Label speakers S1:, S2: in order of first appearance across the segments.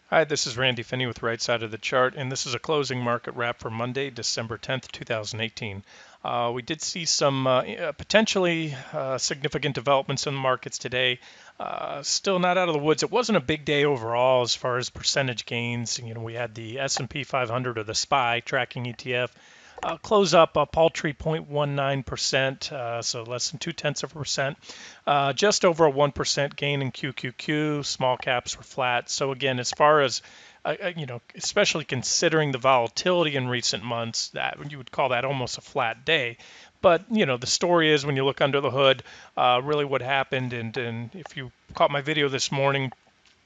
S1: Hi, this is Randy Finney with Right Side of the Chart, and this is a closing market wrap for Monday, December 10th, 2018. We did see some potentially significant developments in the markets today. Still not out of the woods. It wasn't a big day overall as far as percentage gains. We had the S&P 500 or the SPY tracking ETF close up a paltry 0.19%, so less than 0.2%. Just over a 1% gain in QQQ. Small caps were flat. So again, as far as especially considering the volatility in recent months, that you would call that almost a flat day. But the story is when you look under the hood, really what happened. And if you caught my video this morning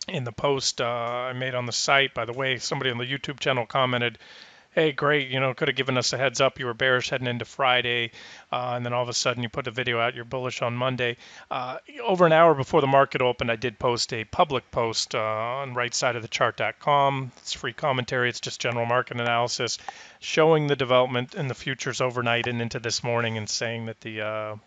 S1: in the post I made on the site, by the way, somebody on the YouTube channel commented, hey, great, could have given us a heads up. You were bearish heading into Friday, and then all of a sudden you put a video out, you're bullish on Monday. Over an hour before the market opened, I did post a public post on rightsideofthechart.com. It's free commentary. It's just general market analysis showing the development in the futures overnight and into this morning and saying that the,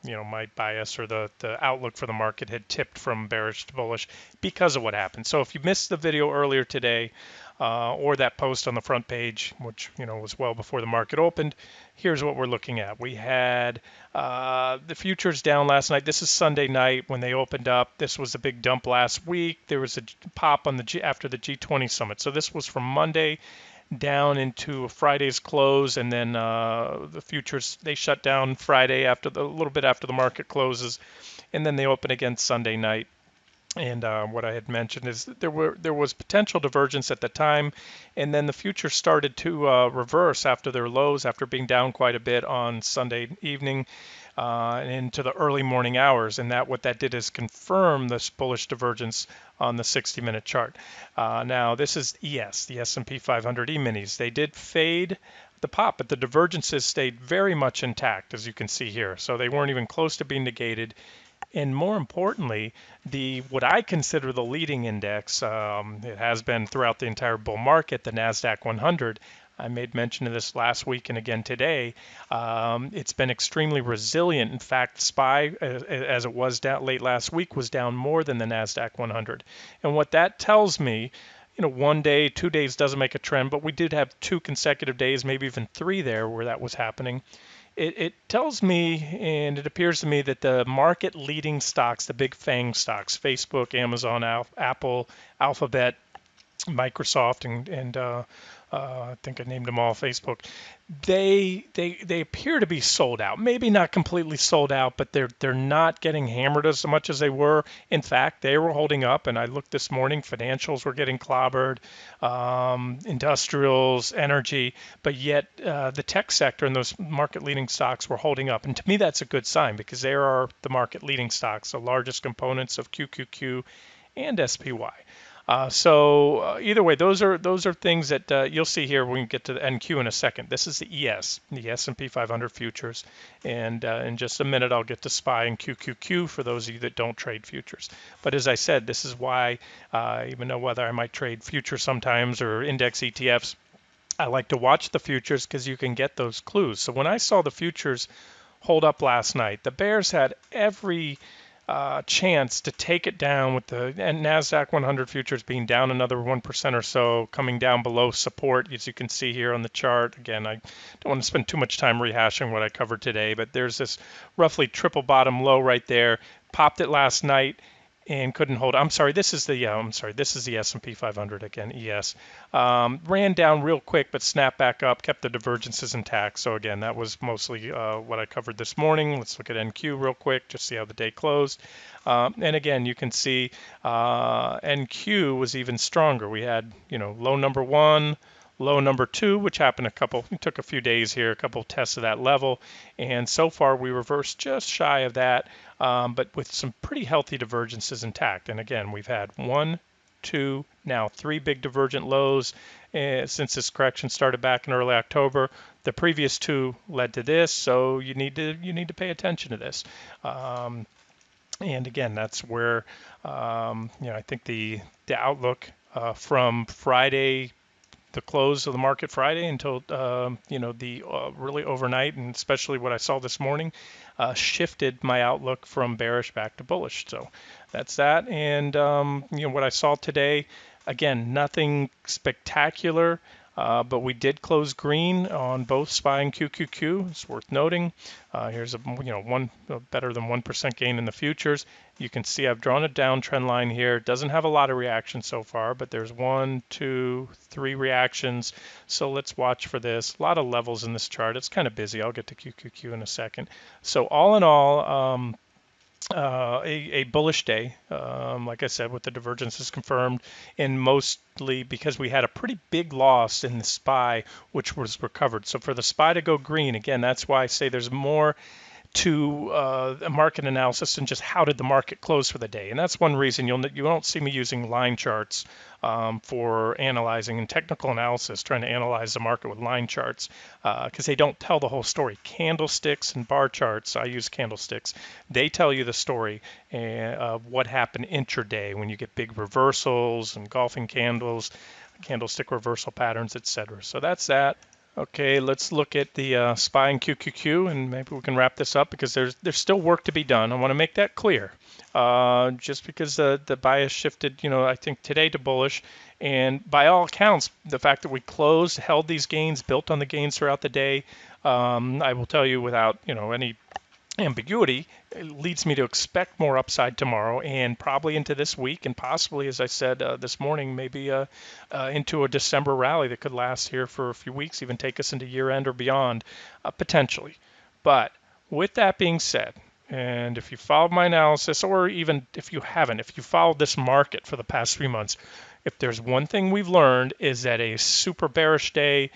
S1: my bias or the outlook for the market had tipped from bearish to bullish because of what happened. So if you missed the video earlier today, or that post on the front page, which was well before the market opened, here's what we're looking at. We had the futures down last night. This is Sunday night when they opened up. This was a big dump last week. There was a pop on after the G20 summit. So this was from Monday down into Friday's close, and then the futures, they shut down Friday a little bit after the market closes, and then they open again Sunday night. And what I had mentioned is that there was potential divergence at the time, and then the futures started to reverse after their lows, after being down quite a bit on Sunday evening and into the early morning hours. And what that did is confirm this bullish divergence on the 60-minute chart. Now this is ES, the S&P 500 E-minis. They did fade the pop, but the divergences stayed very much intact, as you can see here. So they weren't even close to being negated. And more importantly, what I consider the leading index, it has been throughout the entire bull market, the NASDAQ 100. I made mention of this last week and again today. It's been extremely resilient. In fact, SPY, as it was down late last week, was down more than the NASDAQ 100. And what that tells me, 1 day, 2 days doesn't make a trend, but we did have 2 consecutive days, maybe even 3 there where that was happening. It tells me, and it appears to me, that the market leading stocks, the big FANG stocks, Facebook, Amazon, Apple, Alphabet, Microsoft, and I think I named them all, Facebook, they appear to be sold out. Maybe not completely sold out, but they're not getting hammered as much as they were. In fact, they were holding up, and I looked this morning, financials were getting clobbered, industrials, energy, but yet the tech sector and those market leading stocks were holding up. And to me, that's a good sign because they are the market leading stocks, the largest components of QQQ and SPY. So either way, those are things that you'll see here when we get to the NQ in a second. This is the ES, the S&P 500 futures, and in just a minute I'll get to SPY and QQQ for those of you that don't trade futures. But as I said, this is why, even though whether I might trade futures sometimes or index ETFs, I like to watch the futures because you can get those clues. So when I saw the futures hold up last night, the bears had every chance to take it down with the NASDAQ 100 futures being down another 1% or so, coming down below support, as you can see here on the chart. Again, I don't want to spend too much time rehashing what I covered today, but there's this roughly triple bottom low right there. Popped it last night and couldn't hold. This is the S&P 500 again, ES. Ran down real quick, but snapped back up, kept the divergences intact. So again, that was mostly what I covered this morning. Let's look at NQ real quick, just see how the day closed. And again, you can see NQ was even stronger. We had, low number 1, low number 2, which happened it took a few days here, a couple tests of that level. And so far we reversed just shy of that, but with some pretty healthy divergences intact. And again, we've had 1, 2, now 3 big divergent lows since this correction started back in early October. The previous 2 led to this, so you need to pay attention to this. And again, that's where I think the outlook from Friday, the close of the market Friday, until the really overnight, and especially what I saw this morning, shifted my outlook from bearish back to bullish. So that's that. And what I saw today, Again, nothing spectacular, but we did close green on both SPY and QQQ. It's worth noting. Here's a one better than 1% gain in the futures. You can see I've drawn a downtrend line here. It doesn't have a lot of reaction so far, but there's 1, 2, 3 reactions. So let's watch for this. A lot of levels in this chart. It's kind of busy. I'll get to QQQ in a second. So all in all, a bullish day, like I said, with the divergences confirmed, and mostly because we had a pretty big loss in the SPY, which was recovered. So for the SPY to go green, again, that's why I say there's more to a market analysis and just how did the market close for the day. And that's one reason you don't see me using line charts for analyzing and technical analysis, trying to analyze the market with line charts because they don't tell the whole story. Candlesticks and bar charts, I use candlesticks, they tell you the story of what happened intraday when you get big reversals, engulfing candles, candlestick reversal patterns, etc. So that's that. Okay, let's look at the SPY and QQQ, and maybe we can wrap this up because there's still work to be done. I want to make that clear. Just because the bias shifted, I think today to bullish, and by all accounts, the fact that we closed, held these gains, built on the gains throughout the day, I will tell you without any ambiguity, it leads me to expect more upside tomorrow and probably into this week and possibly, as I said this morning, maybe into a December rally that could last here for a few weeks, even take us into year end or beyond, potentially. But with that being said, and if you followed my analysis, or even if you haven't, if you followed this market for the past 3 months, if there's one thing we've learned is that a super bearish day,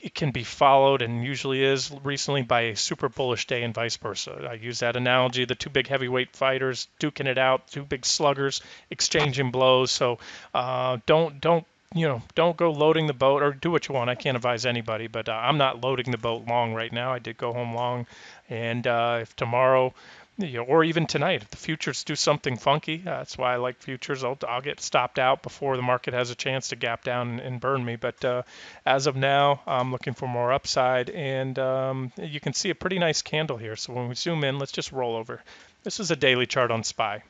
S1: it can be followed, and usually is recently, by a super bullish day and vice versa. I use that analogy, the two big heavyweight fighters duking it out, two big sluggers exchanging blows. So don't go loading the boat, or do what you want. I can't advise anybody, but I'm not loading the boat long right now. I did go home long, and if tomorrow, or even tonight, if the futures do something funky, that's why I like futures. I'll get stopped out before the market has a chance to gap down and burn me. But as of now, I'm looking for more upside, and you can see a pretty nice candle here. So when we zoom in, let's just roll over. This is a daily chart on SPY,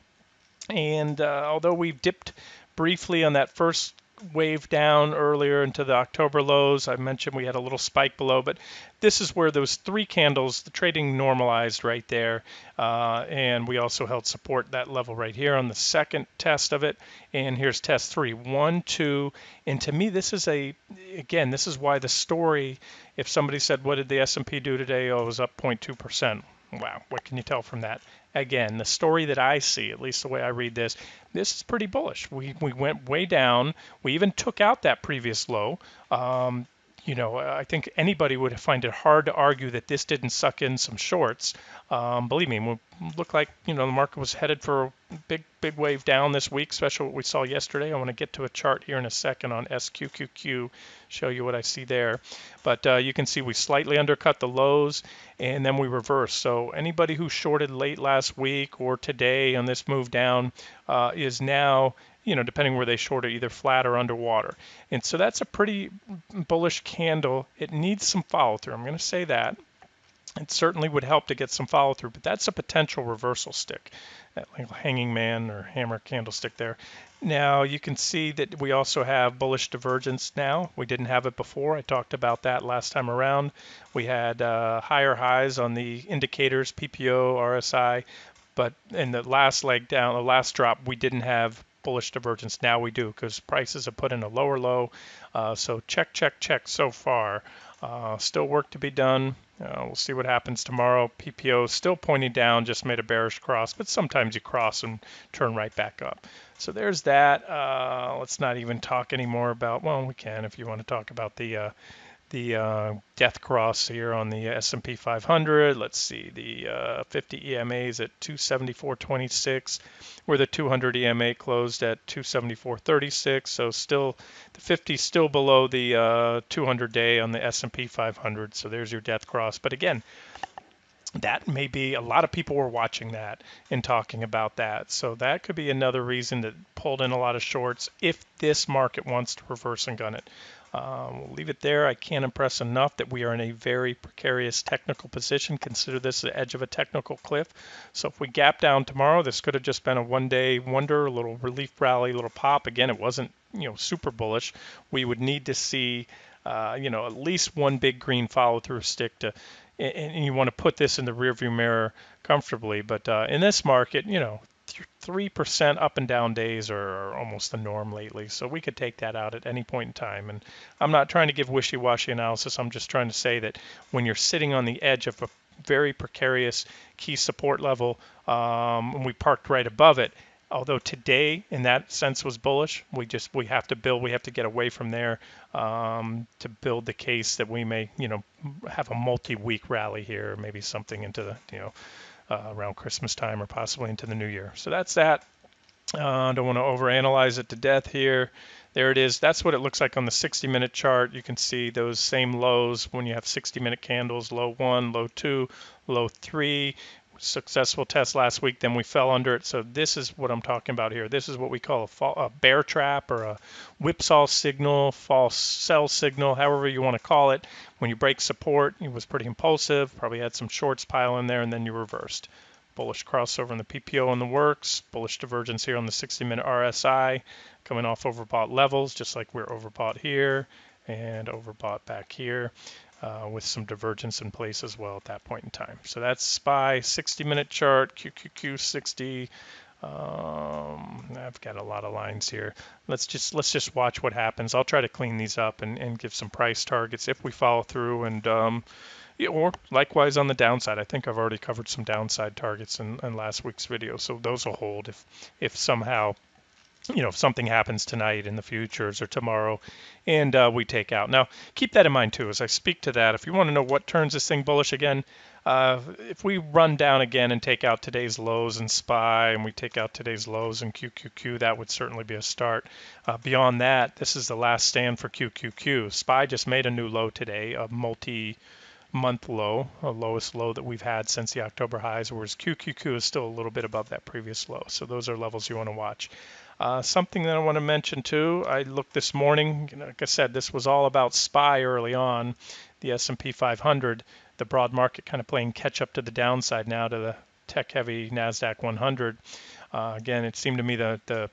S1: and although we've dipped briefly on that first wave down earlier into the October lows, I mentioned we had a little spike below, but this is where those 3 candles, the trading normalized right there, and we also held support that level right here on the second test of it. And here's test 3, 1, 2, and to me this is this is why the story, if somebody said, what did the S&P do today? Oh, it was up 0.2%. Wow, what can you tell from that? Again, the story that I see, at least the way I read this is pretty bullish. We went way down. We even took out that previous low. I think anybody would find it hard to argue that this didn't suck in some shorts. Believe me, it looked like the market was headed for a big wave down this week, especially what we saw yesterday. I want to get to a chart here in a second on SQQQ, show you what I see there. But you can see we slightly undercut the lows, and then we reversed. So anybody who shorted late last week or today on this move down is now, depending where they shorted, either flat or underwater. And so that's a pretty bullish candle. It needs some follow through. I'm going to say that. It certainly would help to get some follow through, but that's a potential reversal stick, that hanging man or hammer candlestick there. Now you can see that we also have bullish divergence now. We didn't have it before. I talked about that last time around. We had higher highs on the indicators, PPO, RSI, but in the last leg down, the last drop, we didn't have bullish divergence. Now we do, because prices have put in a lower low. So check so far. Still work to be done. We'll see what happens tomorrow. PPO still pointing down, just made a bearish cross, but sometimes you cross and turn right back up. So there's that. Let's not even talk anymore about, well, we can if you want to talk about the death cross here on the S&P 500. Let's see, the 50 EMA is at 274.26, where the 200 EMA closed at 274.36. So still, the 50 is still below the 200 day on the S&P 500. So there's your death cross. But again, that may be, a lot of people were watching that and talking about that. So that could be another reason that pulled in a lot of shorts if this market wants to reverse and gun it. We'll leave it there. I can't impress enough that we are in a very precarious technical position. Consider this the edge of a technical cliff. So if we gap down tomorrow, this could have just been a one-day wonder, a little relief rally, a little pop. Again, it wasn't super bullish, we would need to see at least one big green follow through stick and you want to put this in the rearview mirror comfortably. But in this market, 3% up and down days are almost the norm lately. So we could take that out at any point in time. And I'm not trying to give wishy-washy analysis. I'm just trying to say that when you're sitting on the edge of a very precarious key support level, and we parked right above it, although today in that sense was bullish, we have to get away from there to build the case that we may have a multi-week rally here, maybe something into the around Christmas time or possibly into the new year. So that's that. I don't want to overanalyze it to death here. There it is. That's what it looks like on the 60-minute chart. You can see those same lows when you have 60-minute candles, low 1, low 2, low 3. Successful test last week, then we fell under it. So this is what I'm talking about here. This is what we call a bear trap or a whipsaw signal, false sell signal, however you want to call it. When you break support, it was pretty impulsive, probably had some shorts pile in there, and then you reversed. Bullish crossover in the PPO in the works, bullish divergence here on the 60-minute RSI, coming off overbought levels, just like we're overbought here and overbought back here. With some divergence in place as well at that point in time. So that's SPY 60-minute chart, QQQ 60. I've got a lot of lines here. Let's just watch what happens. I'll try to clean these up and give some price targets if we follow through, and or likewise on the downside. I think I've already covered some downside targets in last week's video, so those will hold if somehow if something happens tonight in the futures or tomorrow and we take out. Now, keep that in mind too as I speak to that. If you want to know what turns this thing bullish again, if we run down again and take out today's lows in SPY and we take out today's lows in QQQ, that would certainly be a start. Beyond that, this is the last stand for QQQ. SPY just made a new low today, a multi-month low, a lowest low that we've had since the October highs, whereas QQQ is still a little bit above that previous low. So those are levels you want to watch. Something that I want to mention too, I looked this morning, like I said, this was all about SPY early on, the S&P 500, the broad market kind of playing catch up to the downside now to the tech-heavy NASDAQ 100. Again, it seemed to me that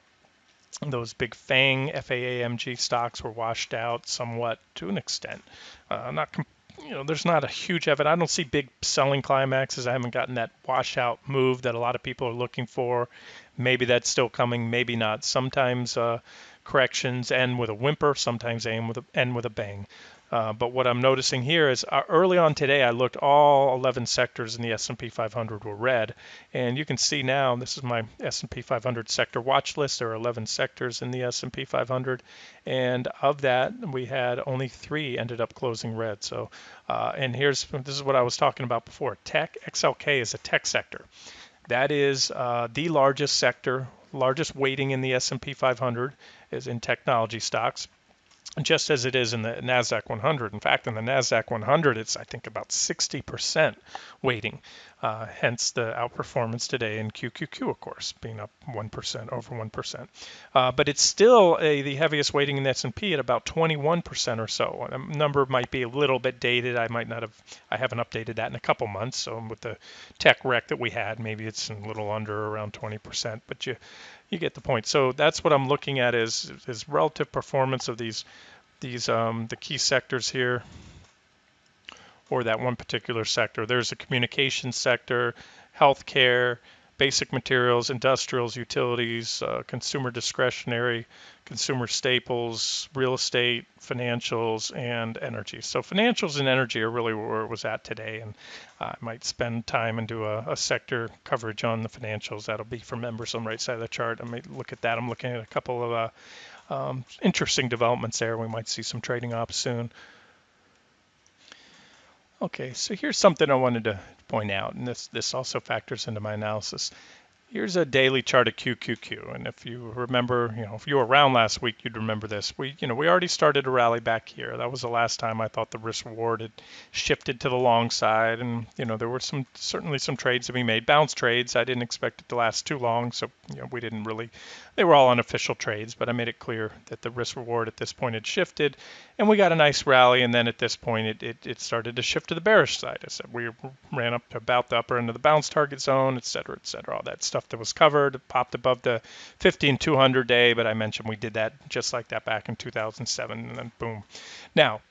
S1: those big FANG, FAAMG stocks were washed out somewhat to an extent. There's not a huge evidence. I don't see big selling climaxes. I haven't gotten that washout move that a lot of people are looking for. Maybe that's still coming, maybe not. Sometimes corrections end with a whimper, sometimes end with a bang. But what I'm noticing here is early on today, I looked all 11 sectors in the S&P 500 were red. And you can see now, this is my S&P 500 sector watch list. There are 11 sectors in the S&P 500. And of that, we had only 3 ended up closing red. So, and this is what I was talking about before. Tech, XLK is a tech sector. That is the largest sector, largest weighting in the S&P 500 is in technology stocks, just as it is in the NASDAQ 100. In fact, in the NASDAQ 100, it's, I think, about 60% weighting, hence the outperformance today in QQQ, of course, being up 1%, over 1%. But it's still the heaviest weighting in the S&P at about 21% or so. A number might be a little bit dated. I haven't updated that in a couple months. So with the tech wreck that we had, maybe it's a little under around 20%, but you get the point. So that's what I'm looking at is relative performance of the key sectors here, or that one particular sector. There's a communication sector, healthcare, basic materials, industrials, utilities, consumer discretionary, consumer staples, real estate, financials, and energy. So financials and energy are really where it was at today, and I might spend time and do a sector coverage on the financials. That'll be for members on the right side of the chart. I might look at that. I'm looking at a couple of interesting developments there. We might see some trading ops soon. Okay, so here's something I wanted to point out, and this also factors into my analysis. Here's a daily chart of QQQ, and if you remember, if you were around last week, you'd remember this. We already started a rally back here. That was the last time I thought the risk reward had shifted to the long side, and there were certainly some trades that we made, bounce trades. I didn't expect it to last too long, so we didn't really. They were all unofficial trades, but I made it clear that the risk reward at this point had shifted, and we got a nice rally, and then at this point it started to shift to the bearish side. I said we ran up to about the upper end of the bounce target zone, et cetera, all that stuff. stuff that was covered. It popped above the 50 and 200 day, but I mentioned we did that just like that back in 2007, and then boom. Now,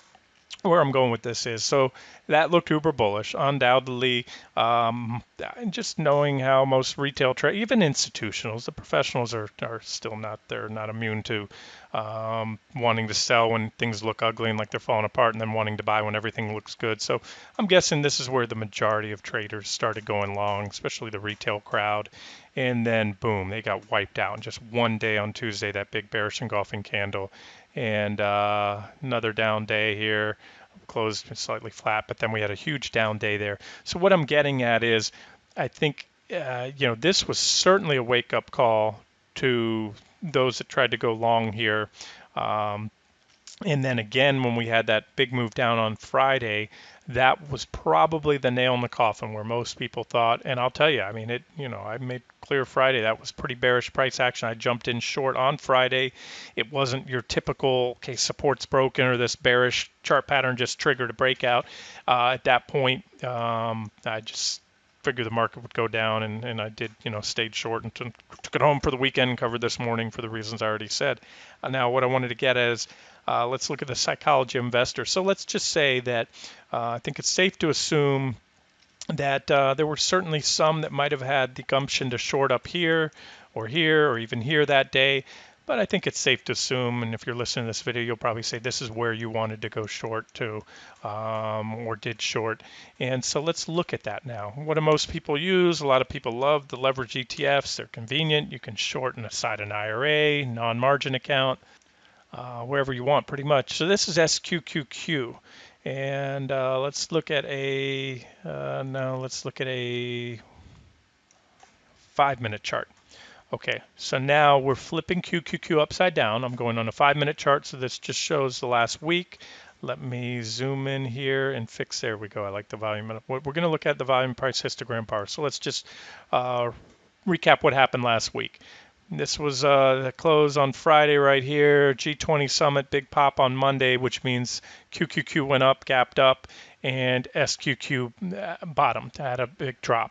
S1: where I'm going with this is, so that looked uber bullish, undoubtedly. And just knowing how most retail trade, even institutionals, the professionals are still not, they're not immune to wanting to sell when things look ugly and like they're falling apart, and then wanting to buy when everything looks good. So I'm guessing this is where the majority of traders started going long, especially the retail crowd. And then boom, they got wiped out in just one day on Tuesday, that big bearish engulfing candle. And another down day here, closed slightly flat, but then we had a huge down day there. So what I'm getting at is, I think this was certainly a wake-up call to those that tried to go long here. And then again, when we had that big move down on Friday, that was probably the nail in the coffin where most people thought, and I'll tell you, I mean, I made clear Friday, that was pretty bearish price action. I jumped in short on Friday. It wasn't your typical, okay, support's broken or this bearish chart pattern just triggered a breakout. At that point, I just figured the market would go down, and I did, stayed short and took it home for the weekend, covered this morning for the reasons I already said. Now, what I wanted to get at is, let's look at the psychology of investors. So let's just say that I think it's safe to assume that there were certainly some that might have had the gumption to short up here or even here that day. But I think it's safe to assume, and if you're listening to this video, you'll probably say this is where you wanted to go short to, or did short. And so let's look at that now. What do most people use? A lot of people love the leverage ETFs. They're convenient. You can short inside an IRA, non-margin account, wherever you want pretty much. So this is SQQQ. And let's look at a, let's look at a 5-minute chart. Okay, so now we're flipping QQQ upside down. I'm going on a 5-minute chart, so this just shows the last week. Let me zoom in here and fix, there we go. I like the volume. We're going to look at the volume price histogram bar. So let's just recap what happened last week. This was the close on Friday right here, G20 Summit, big pop on Monday, which means QQQ went up, gapped up, and SQQ bottomed, had a big drop.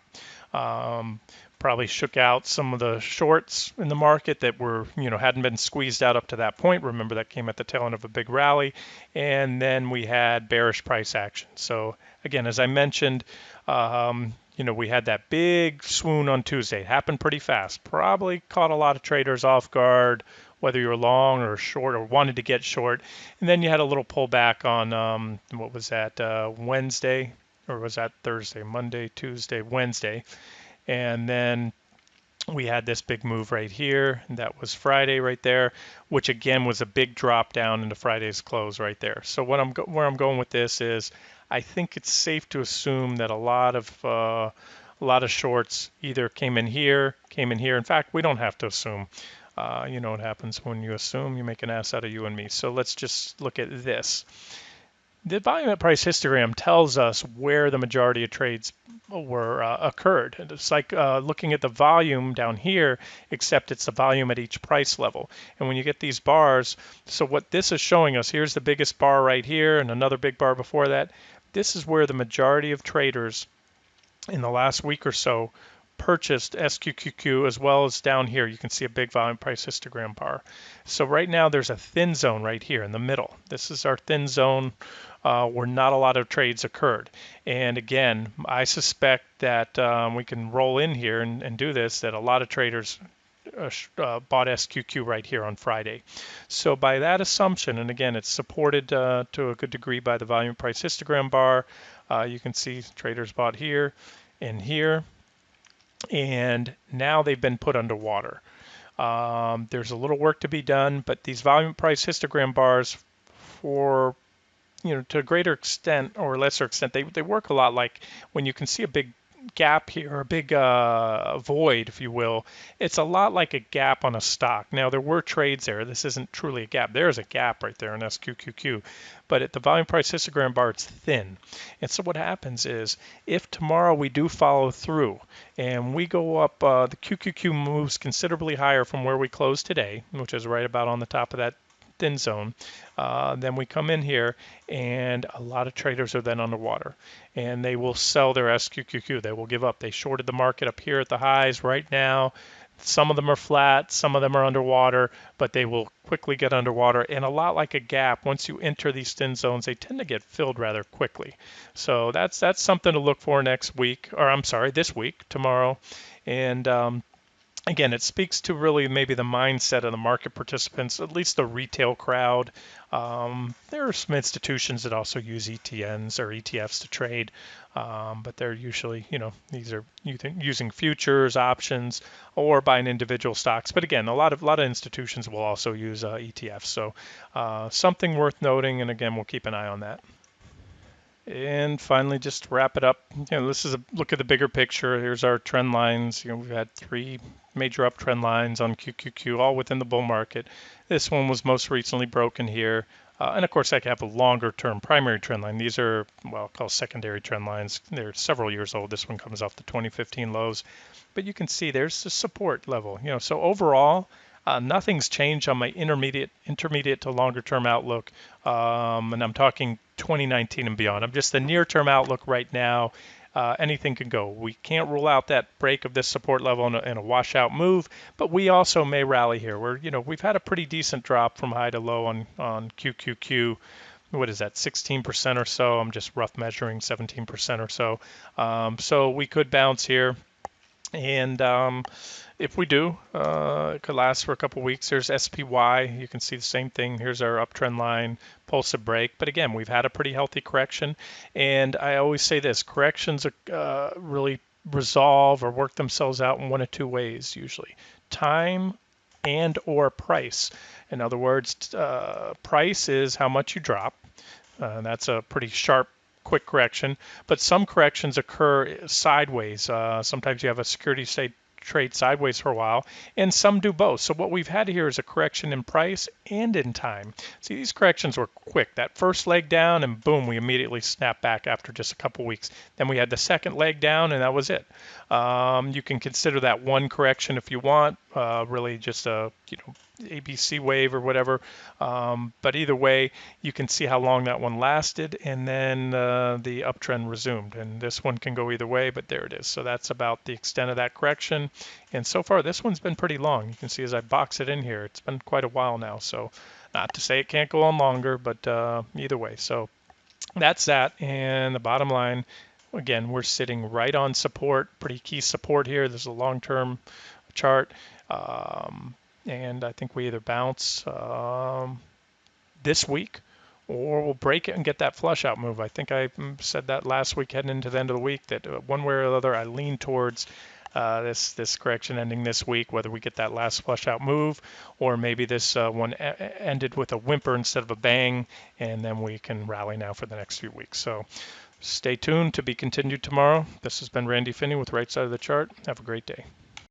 S1: Probably shook out some of the shorts in the market that were, hadn't been squeezed out up to that point. Remember, that came at the tail end of a big rally. And then we had bearish price action. So again, as I mentioned, we had that big swoon on Tuesday. It happened pretty fast. Probably caught a lot of traders off guard, whether you were long or short or wanted to get short. And then you had a little pullback on, what was that, Wednesday? Or was that Thursday? Monday, Tuesday, Wednesday. And then we had this big move right here, and that was Friday right there, which again was a big drop down into Friday's close right there. So where I'm going with this is, I think it's safe to assume that a lot of shorts either came in here. In fact, we don't have to assume. You know what happens when you assume, you make an ass out of you and me. So let's just look at this. The volume at price histogram tells us where the majority of trades were occurred. It's like looking at the volume down here, except it's the volume at each price level. And when you get these bars, so what this is showing us, here's the biggest bar right here and another big bar before that. This is where the majority of traders in the last week or so purchased SQQQ, as well as down here you can see a big volume price histogram bar. So right now there's a thin zone right here in the middle. This is our thin zone where not a lot of trades occurred. And again, I suspect that we can roll in here and do this, that a lot of traders bought SQQ right here on Friday. So by that assumption, and again, it's supported to a good degree by the volume price histogram bar, you can see traders bought here and here, and now they've been put underwater. There's a little work to be done, but these volume price histogram bars, for to a greater extent or lesser extent, they work a lot like when you can see a big gap here, or a big void, if you will. It's a lot like a gap on a stock. Now, there were trades there. This isn't truly a gap. There's a gap right there in SQQQ. But at the volume price histogram bar, it's thin. And so what happens is, if tomorrow we do follow through and we go up, the QQQ moves considerably higher from where we closed today, which is right about on the top of that thin zone. Then we come in here, and a lot of traders are then underwater, and they will sell their SQQQ. They will give up. They shorted the market up here at the highs right now. Some of them are flat, some of them are underwater, but they will quickly get underwater. And a lot like a gap, once you enter these thin zones, they tend to get filled rather quickly. So that's something to look for next week, or I'm sorry, this week, tomorrow. And again, it speaks to really maybe the mindset of the market participants, at least the retail crowd. There are some institutions that also use ETNs or ETFs to trade, but they're usually, these are using futures, options, or buying individual stocks. But again, a lot of institutions will also use ETFs. So something worth noting, and again, we'll keep an eye on that. And finally, just to wrap it up, this is a look at the bigger picture. Here's our trend lines. We've had 3 major uptrend lines on QQQ, all within the bull market. This one was most recently broken here. And of course, I have a longer term primary trend line. These are, well, called secondary trend lines. They're several years old. This one comes off the 2015 lows. But you can see there's the support level. So overall, nothing's changed on my intermediate to longer term outlook. And I'm talking 2019 and beyond. I'm just the near term outlook right now. Anything can go. We can't rule out that break of this support level in a washout move, but we also may rally here. We've had a pretty decent drop from high to low on QQQ. What is that, 16% or so? I'm just rough measuring 17% or so. So we could bounce here. And if we do, it could last for a couple weeks. There's SPY. You can see the same thing. Here's our uptrend line, pulse of break. But again, we've had a pretty healthy correction. And I always say this, corrections really resolve or work themselves out in one of 2 ways usually. Time and or price. In other words, price is how much you drop. That's a pretty sharp quick correction, but some corrections occur sideways. Sometimes you have a security trade sideways for a while, and some do both. So what we've had here is a correction in price and in time. See, these corrections were quick. That first leg down, and boom, we immediately snapped back after just a couple weeks. Then we had the second leg down, and that was it. You can consider that one correction if you want, really just a ABC wave or whatever. But either way, you can see how long that one lasted, and then the uptrend resumed. And this one can go either way, but there it is. So that's about the extent of that correction. And so far, this one's been pretty long. You can see as I box it in here, it's been quite a while now. So not to say it can't go on longer, but either way. So that's that. And the bottom line, again, we're sitting right on support, pretty key support here. This is a long-term chart. And I think we either bounce this week or we'll break it and get that flush out move. I think I said that last week heading into the end of the week that one way or the other I lean towards this correction ending this week, whether we get that last flush out move or maybe this one ended with a whimper instead of a bang, and then we can rally now for the next few weeks. So stay tuned, to be continued tomorrow. This has been Randy Finney with Right Side of the Chart. Have a great day.